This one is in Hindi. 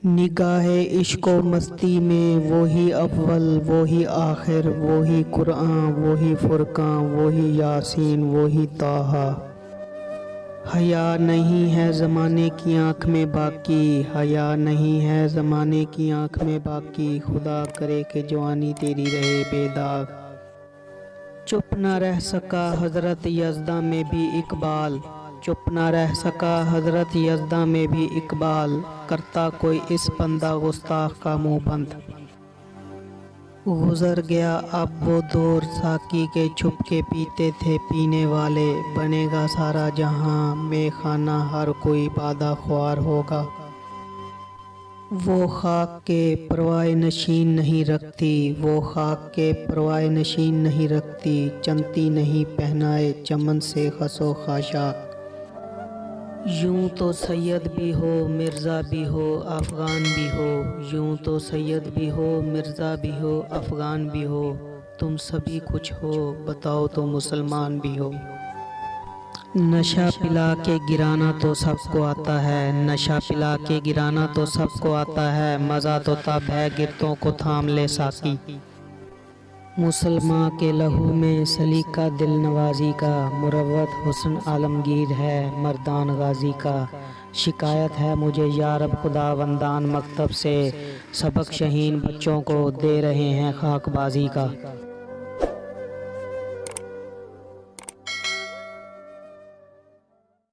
निगाहे इश्क़ो मस्ती में वही अव्वल वही आखिर वही कुरान वही फुरकान वही यासीन वही ताहा। हया नहीं है ज़माने की आँख में बाकी, हया नहीं है ज़माने की आँख में बाकी, खुदा करे कि जवानी तेरी रहे बेदाग। चुप न रह सका हज़रत यज़दा में भी इकबाल, चुप न रह सका हज़रत यज़दा में भी इकबाल, करता कोई इस बंदा गुस्ताख का मुँह बंद। गुज़र गया अब वो दौर साकी के छुप के पीते थे पीने वाले, बनेगा सारा जहां में खाना हर कोई बादा ख्वार होगा। वो खाक के परवाए नशीन नहीं रखती, वो खाक के परवाए नशीन नहीं रखती, चमती नहीं पहनाए चमन से खसो खाशाक। यूं तो सैयद भी हो मिर्ज़ा भी हो अफ़गान भी हो, यूं तो सैयद भी हो मिर्ज़ा भी हो अफ़गान भी हो, तुम सभी कुछ हो बताओ तो मुसलमान भी हो। नशा पिला के गिराना तो सबको आता है, नशा पिला के गिराना तो सबको आता है, मज़ा तो तब है गिरतों को थाम ले साकी। मुसलमान के लहू में सलीका दिल नवाजी का, मुरव्वत हुस्न आलमगीर है मर्दान गाजी का। शिकायत है मुझे या रब खुदावंदान मकतब से, सबक शहीन बच्चों को दे रहे हैं खाकबाजी का।